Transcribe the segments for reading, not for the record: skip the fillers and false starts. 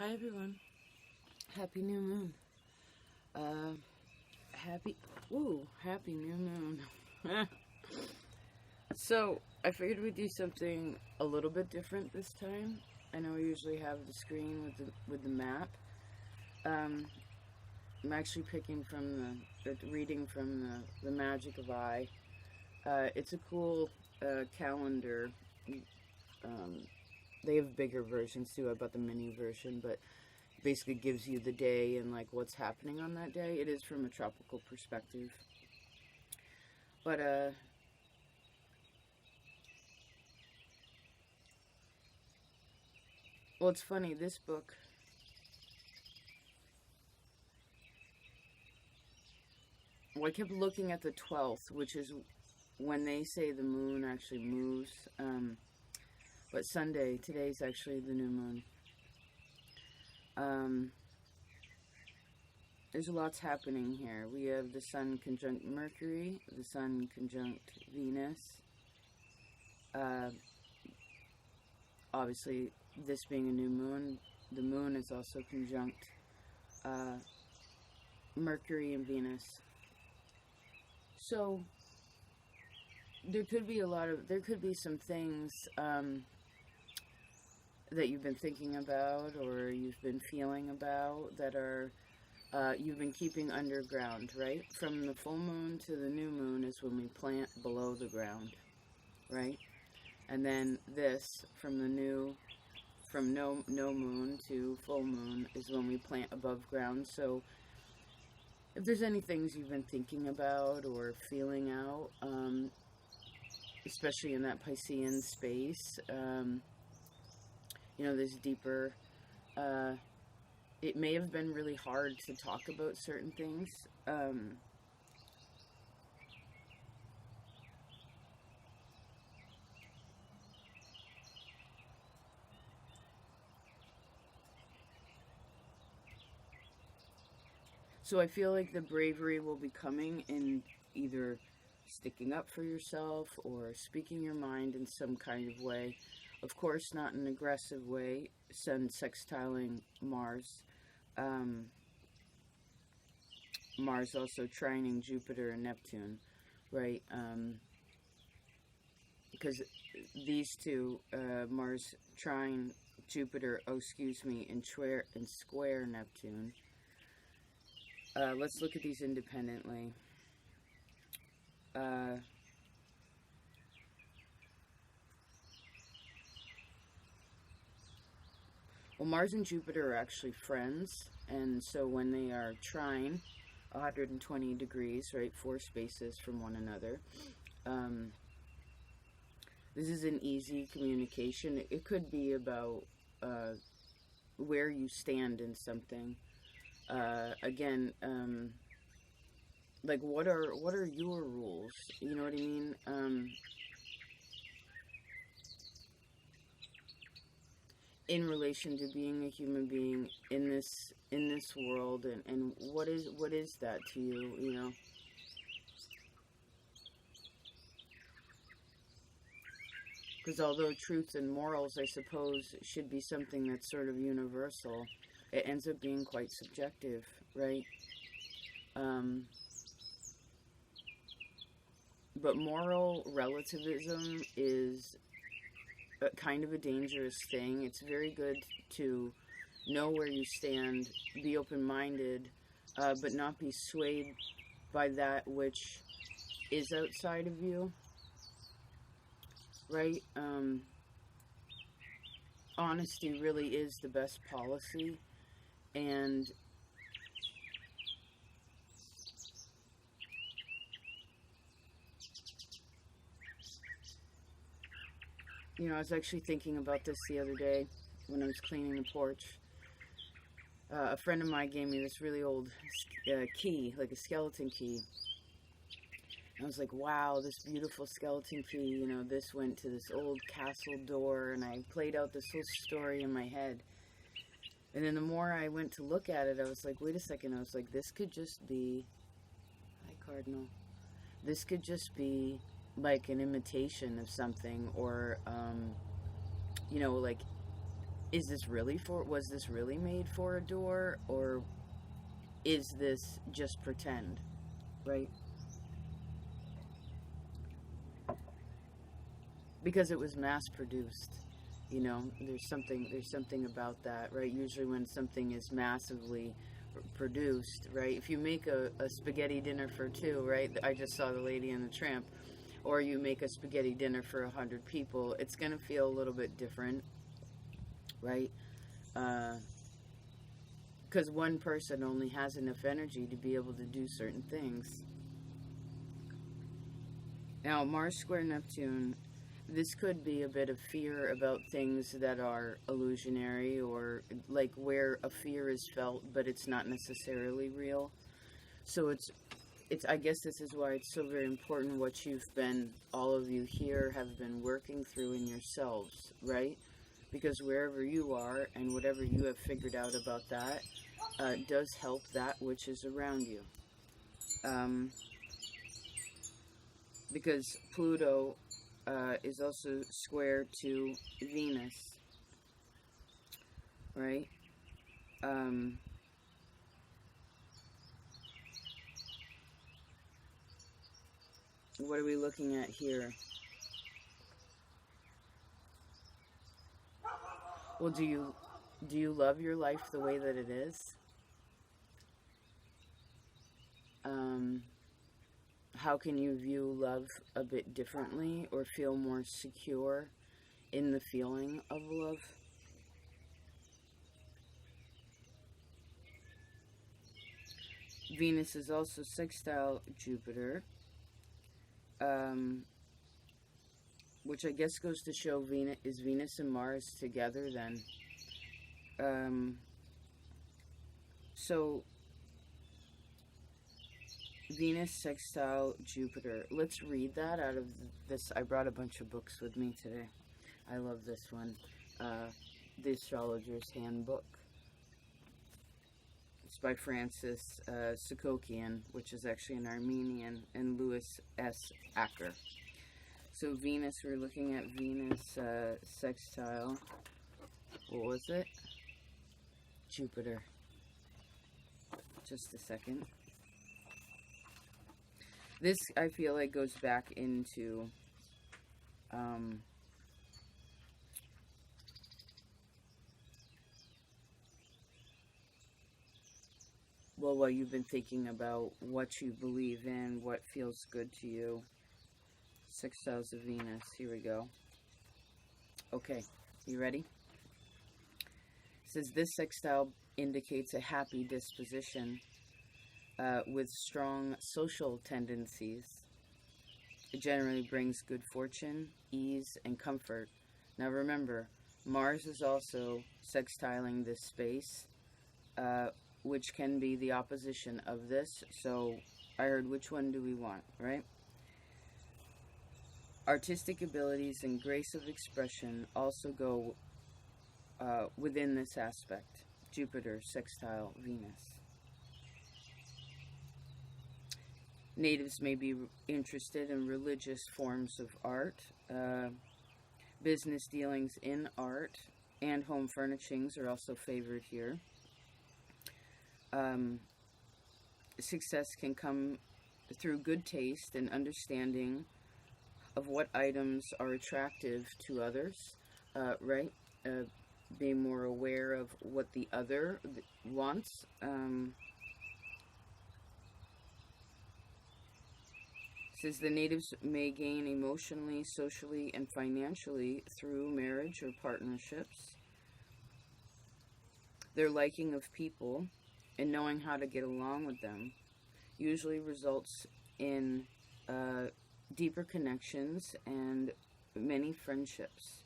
Hi everyone. Happy new moon. Happy new moon. So, I figured we'd do something a little bit different this time. I know I usually have the screen with the map. I'm actually picking from reading from the Magic of I. It's a cool calendar. They have bigger versions too. I bought the mini version, but basically gives you the day and like what's happening on that day. It is from a tropical perspective. But well, it's funny, this book, well, I kept looking at the 12th, which is when they say the moon actually moves. But Sunday, today's actually the new moon. There's lots happening here. We have the sun conjunct Mercury, the sun conjunct Venus. Obviously, this being a new moon, the moon is also conjunct Mercury and Venus. So there could be some things that you've been thinking about or you've been feeling about that are you've been keeping underground, right? From the full moon to the new moon is when we plant below the ground, right? And then this, from no moon to full moon is when we plant above ground. So if there's any things you've been thinking about or feeling out, especially in that Piscean space, there's deeper, it may have been really hard to talk about certain things. So I feel like the bravery will be coming in either sticking up for yourself or speaking your mind in some kind of way. Of course, not in an aggressive way. Sun sextiling Mars. Mars also trining Jupiter and Neptune, right? Because these two, Mars trine Jupiter, and square Neptune. Let's look at these independently. Well, Mars and Jupiter are actually friends, and so when they are trine, 120 degrees, right, 4 spaces from one another, this is an easy communication. It could be about where you stand in something. Again, like what are your rules? You know what I mean? In relation to being a human being in this world, and what is that to you? You know. Because although truth and morals, I suppose, should be something that's sort of universal, it ends up being quite subjective, right? But moral relativism is kind of a dangerous thing. It's very good to know where you stand, be open-minded, but not be swayed by that which is outside of you, right? Honesty really is the best policy, and I was actually thinking about this the other day when I was cleaning the porch. A friend of mine gave me this really old key, like a skeleton key. I was like, wow, this beautiful skeleton key, this went to this old castle door, and I played out this whole story in my head. And then the more I went to look at it, I was like, wait a second, I was like, this could just be, hi Cardinal, this could just be like an imitation of something, or, like was this really made for a door, or is this just pretend, right? Because it was mass produced, you know, there's something about that, right? Usually when something is massively produced, right? If you make a spaghetti dinner for two, right? I just saw The Lady and the Tramp. Or you make a spaghetti dinner for 100 people, it's going to feel a little bit different, right? Because one person only has enough energy to be able to do certain things. Now, Mars square Neptune, this could be a bit of fear about things that are illusionary, or like where a fear is felt, but it's not necessarily real. So I guess this is why it's so very important what all of you here have been working through in yourselves, right? Because wherever you are and whatever you have figured out about that does help that which is around you. Because Pluto is also square to Venus, right? What are we looking at here? Well, do you love your life the way that it is? How can you view love a bit differently, or feel more secure in the feeling of love? Venus is also sextile Jupiter, which I guess goes to show Venus and Mars together then. So Venus sextile Jupiter. Let's read that out of this. I brought a bunch of books with me today. I love this one. The Astrologer's Handbook. It's by Francis Sokokian, which is actually an Armenian, and Louis S. Acker. So Venus, we're looking at Venus sextile. What was it? Jupiter. Just a second. This, I feel like, goes back into well, while you've been thinking about what you believe in, what feels good to you. Sextiles of Venus. Here we go. Okay, you ready? It says this sextile indicates a happy disposition with strong social tendencies. It generally brings good fortune, ease, and comfort. Now remember, Mars is also sextiling this space, which can be the opposition of this. So I heard, which one do we want, right? Artistic abilities and grace of expression also go within this aspect. Jupiter sextile Venus. Natives may be interested in religious forms of art, business dealings in art, and home furnishings are also favored here. Success can come through good taste and understanding of what items are attractive to others, right? Being more aware of what the other wants. Says the natives may gain emotionally, socially, and financially through marriage or partnerships. Their liking of people and knowing how to get along with them usually results in deeper connections and many friendships.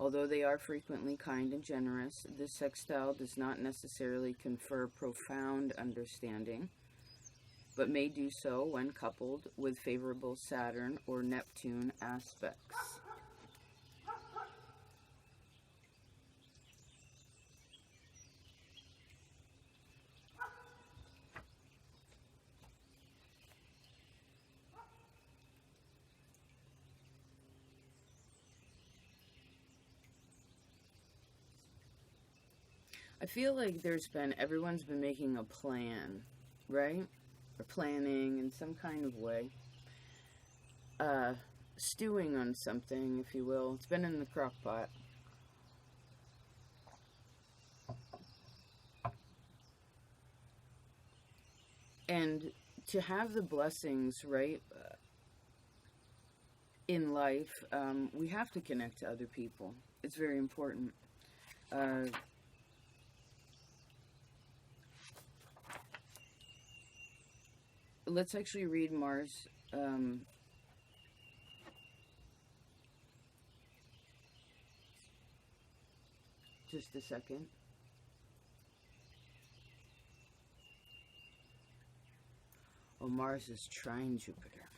Although they are frequently kind and generous, this sextile does not necessarily confer profound understanding, but may do so when coupled with favorable Saturn or Neptune aspects. I feel like everyone's been making a plan, right? Or planning in some kind of way. Stewing on something, if you will. It's been in the crock pot. And to have the blessings, right, in life, we have to connect to other people. It's very important. Let's actually read Mars. Just a second. Oh, Mars is trine Jupiter.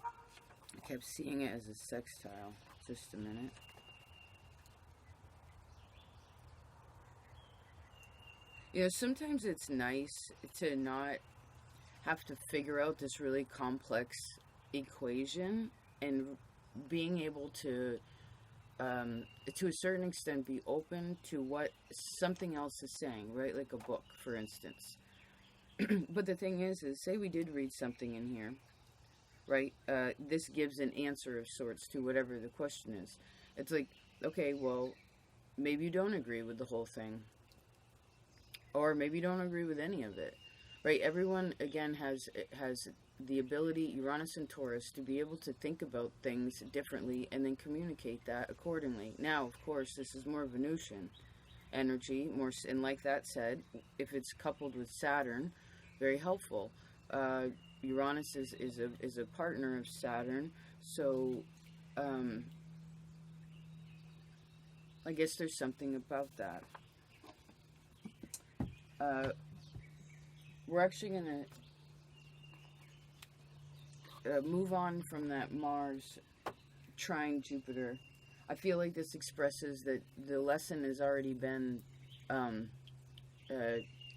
I kept seeing it as a sextile. Just a minute. You know, sometimes it's nice to not have to figure out this really complex equation, and being able to a certain extent, be open to what something else is saying, right? Like a book, for instance. But the thing is, say we did read something in here, right? This gives an answer of sorts to whatever the question is. It's like, okay, well, maybe you don't agree with the whole thing. Or maybe you don't agree with any of it, right? Everyone, again, has the ability, Uranus and Taurus, to be able to think about things differently and then communicate that accordingly. Now, of course, this is more Venusian energy, and like that said, if it's coupled with Saturn, very helpful. Uranus is a partner of Saturn, so I guess there's something about that. We're actually going to move on from that Mars trine Jupiter. I feel like this expresses that the lesson has already been,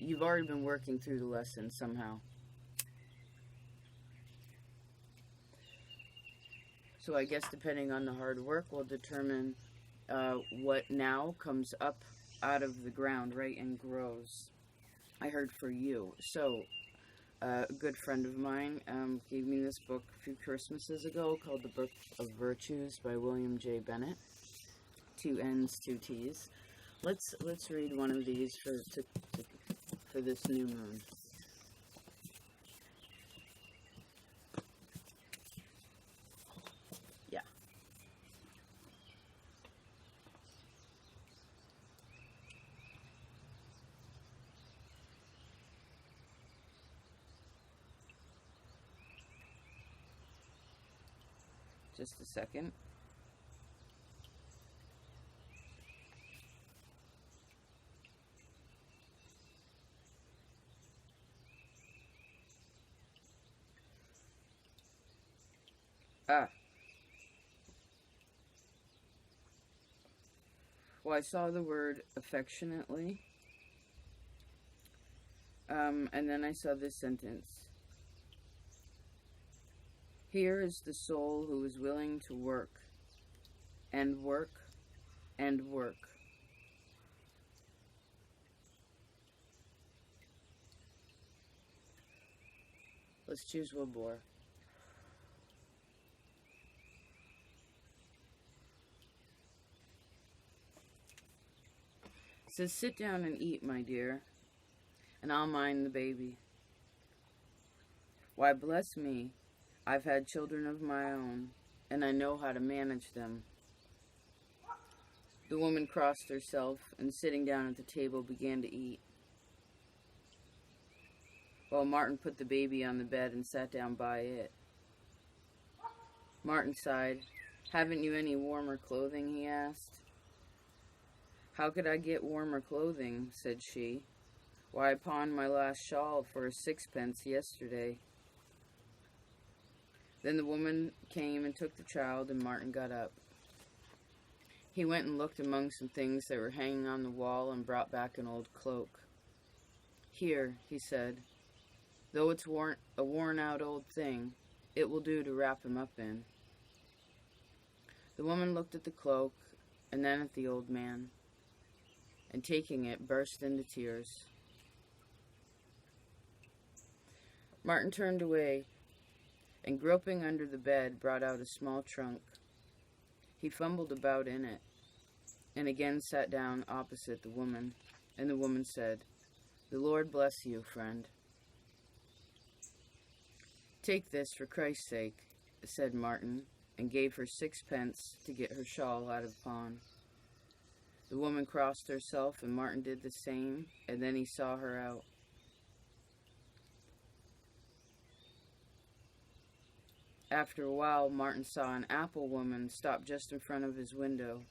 you've already been working through the lesson somehow. So I guess depending on the hard work will determine what now comes up out of the ground, right, and grows. I heard for you. So a good friend of mine gave me this book a few Christmases ago called The Book of Virtues by William J. Bennett. 2 N's, 2 T's. Let's read one of these for this new moon. Yeah. Just a second. Well, I saw the word affectionately. And then I saw this sentence. Here is the soul who is willing to work, and work, and work. Let's choose Wilbur. It says, sit down and eat, my dear, and I'll mind the baby. Why, bless me, I've had children of my own, and I know how to manage them. The woman crossed herself, and sitting down at the table began to eat, while Martin put the baby on the bed and sat down by it. Martin sighed. Haven't you any warmer clothing? He asked. How could I get warmer clothing? Said she. Why, I pawned my last shawl for a 6 pence yesterday. Then the woman came and took the child, and Martin got up. He went and looked among some things that were hanging on the wall and brought back an old cloak. Here, he said, though it's a worn-out old thing, it will do to wrap him up in. The woman looked at the cloak, and then at the old man. and taking it, burst into tears. Martin turned away, and groping under the bed, brought out a small trunk. He fumbled about in it, and again sat down opposite the woman, and the woman said, "The Lord bless you, friend." "Take this for Christ's sake," said Martin, and gave her 6 pence to get her shawl out of pawn. The woman crossed herself, and Martin did the same, and then he saw her out. After a while, Martin saw an apple woman stop just in front of his window,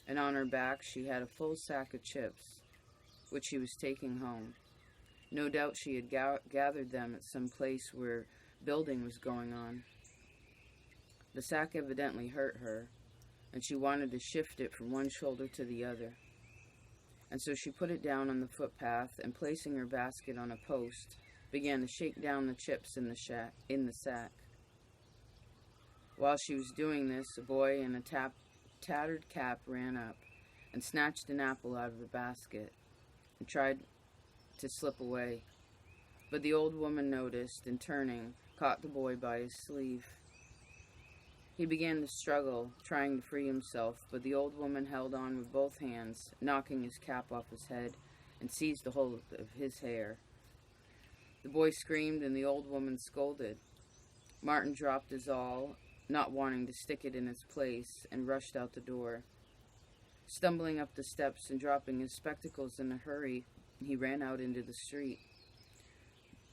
and on her back she had a full sack of chips, which she was taking home. No doubt she had gathered them at some place where building was going on. The sack evidently hurt her, and she wanted to shift it from one shoulder to the other. And so she put it down on the footpath, and placing her basket on a post, began to shake down the chips in the sack. While she was doing this, a boy in a tattered cap ran up and snatched an apple out of the basket and tried to slip away. But the old woman noticed, and turning, caught the boy by his sleeve. He began to struggle, trying to free himself, but the old woman held on with both hands, knocking his cap off his head, and seized a hold of his hair. The boy screamed, and the old woman scolded. Martin dropped his awl, not wanting to stick it in its place, and rushed out the door. Stumbling up the steps and dropping his spectacles in a hurry, he ran out into the street.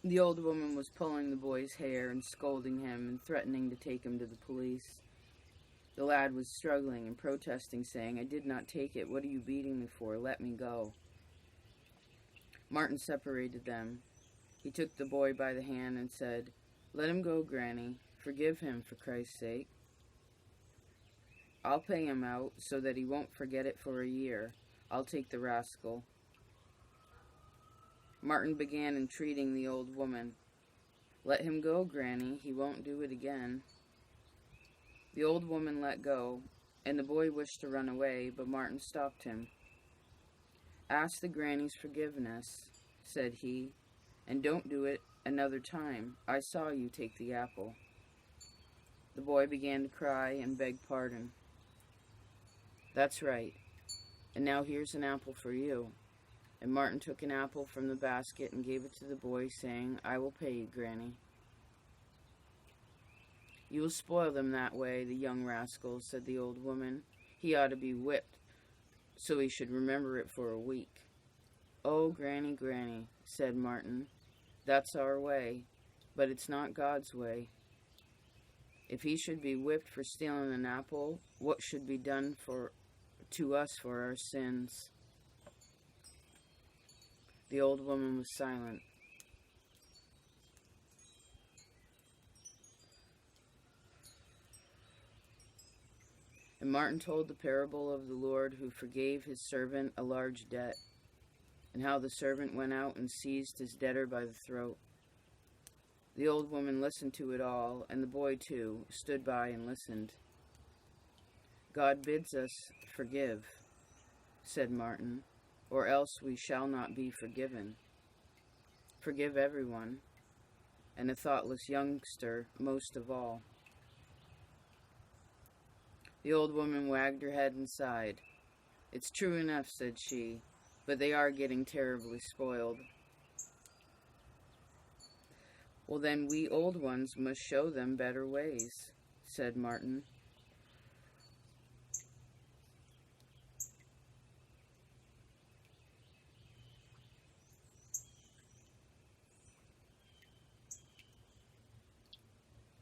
The old woman was pulling the boy's hair and scolding him and threatening to take him to the police. The lad was struggling and protesting, saying, "I did not take it. What are you beating me for? Let me go." Martin separated them. He took the boy by the hand and said, "Let him go, Granny. Forgive him, for Christ's sake. I'll pay him out so that he won't forget it for a year. I'll take the rascal." Martin began entreating the old woman. "Let him go, Granny. He won't do it again." The old woman let go, and the boy wished to run away, but Martin stopped him. "Ask the granny's forgiveness," said he, "and don't do it another time. I saw you take the apple." The boy began to cry and beg pardon. "That's right. And now here's an apple for you." And Martin took an apple from the basket and gave it to the boy, saying, "I will pay you, Granny." "You will spoil them that way, the young rascal," said the old woman. "He ought to be whipped, so he should remember it for a week." "Oh, Granny, Granny," said Martin, "that's our way, but it's not God's way. If he should be whipped for stealing an apple, what should be done to us for our sins?" The old woman was silent. And Martin told the parable of the Lord who forgave his servant a large debt, and how the servant went out and seized his debtor by the throat. The old woman listened to it all, and the boy, too, stood by and listened. "God bids us forgive," said Martin, "or else we shall not be forgiven. Forgive everyone, and a thoughtless youngster most of all." The old woman wagged her head and sighed. "It's true enough," said she, "but they are getting terribly spoiled." "Well, then we old ones must show them better ways," said Martin.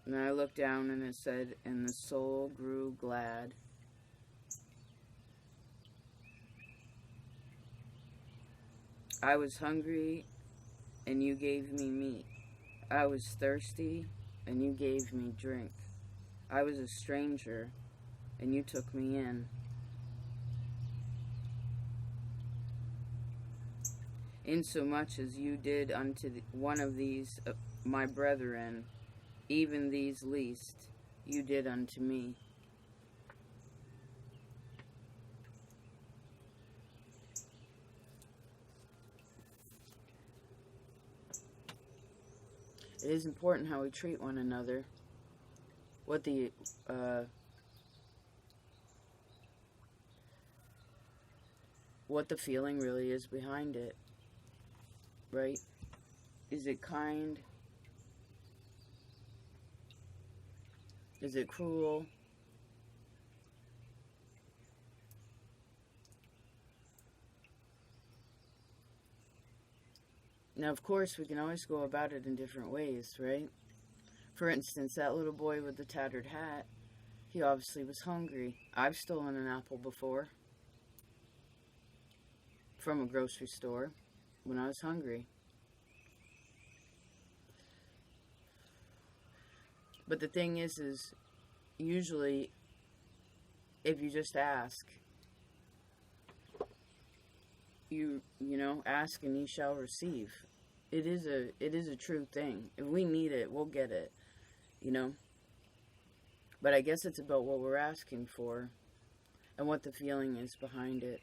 And I looked down, and it said, "And the soul grew glad." I was hungry, and you gave me meat. I was thirsty, and you gave me drink. I was a stranger, and you took me in. Insomuch as you did unto one of these my brethren, even these least, you did unto me. It is important how we treat one another. What the feeling really is behind it, right? Is it kind? Is it cruel? Now, of course, we can always go about it in different ways, right? For instance, that little boy with the tattered hat, he obviously was hungry. I've stolen an apple before from a grocery store when I was hungry. But the thing is usually if you just ask, you know, ask and ye shall receive. It is a true thing. If we need it, we'll get it, you know. But I guess it's about what we're asking for and what the feeling is behind it.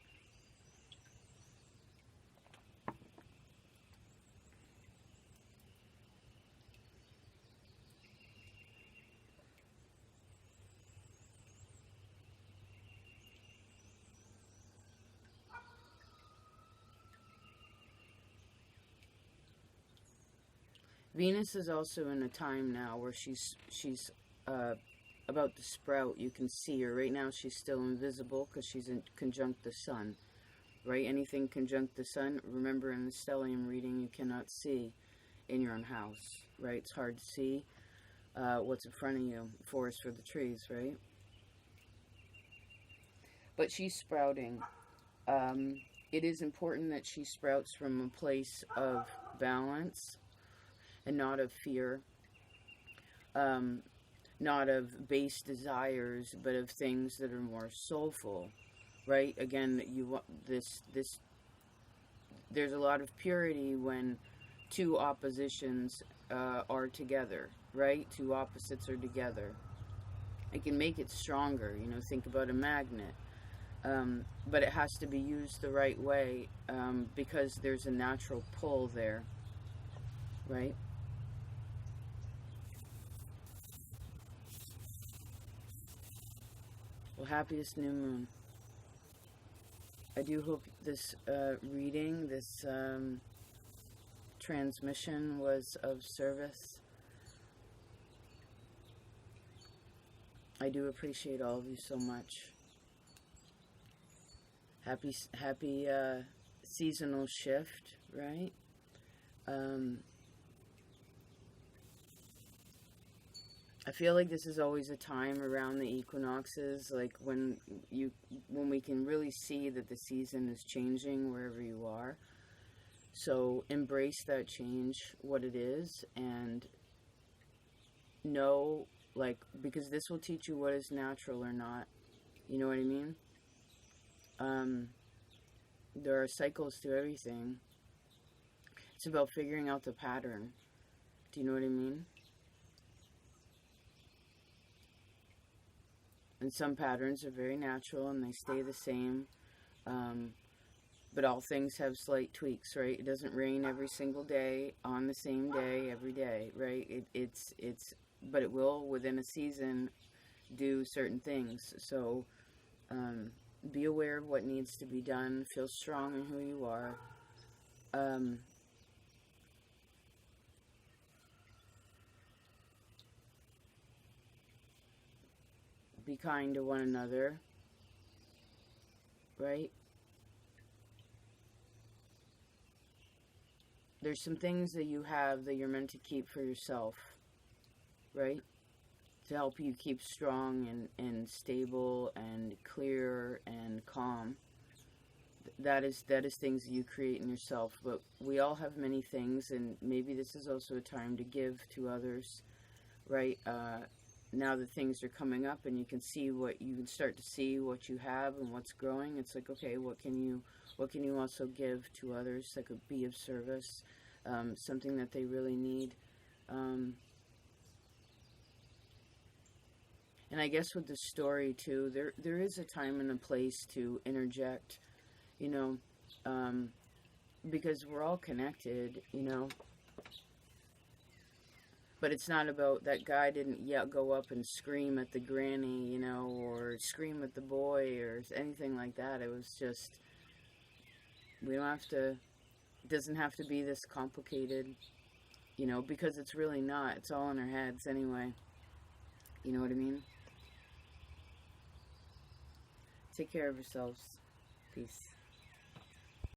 Venus is also in a time now where she's about to sprout. You can see her. Right now she's still invisible because she's in conjunct the sun, right? Anything conjunct the sun, remember in the stellium reading, you cannot see in your own house, right? It's hard to see what's in front of you, forest for the trees, right? But she's sprouting. It is important that she sprouts from a place of balance and not of fear, not of base desires, but of things that are more soulful, right? Again, you want this. There's a lot of purity when two oppositions are together, right? Two opposites are together. It can make it stronger. You know, think about a magnet. But it has to be used the right way because there's a natural pull there, right? Well, happiest new moon. I do hope this reading, this transmission was of service. I do appreciate all of you so much. Happy seasonal shift, right? I feel like this is always a time around the equinoxes, like when we can really see that the season is changing wherever you are. So embrace that change, what it is, and know, like, because this will teach you what is natural or not. You know what I mean? There are cycles to everything. It's about figuring out the pattern. Do you know what I mean? And some patterns are very natural and they stay the same. But all things have slight tweaks, right? It doesn't rain every single day on the same day every day, right? But it will within a season do certain things. So be aware of what needs to be done. Feel strong in who you are. Be kind to one another, right? There's some things that you have that you're meant to keep for yourself, right? To help you keep strong and stable and clear and calm. That is things that you create in yourself. But we all have many things, and maybe this is also a time to give to others, right? Now that things are coming up and you can start to see what you have and what's growing. It's like, okay, what can you also give to others that could be of service, something that they really need. And I guess with the story too, there is a time and a place to interject, you know, because we're all connected, you know. But it's not about, that guy didn't go up and scream at the granny, you know, or scream at the boy or anything like that. It was just, we don't have to, it doesn't have to be this complicated, you know, because it's really not. It's all in our heads anyway. You know what I mean? Take care of yourselves. Peace.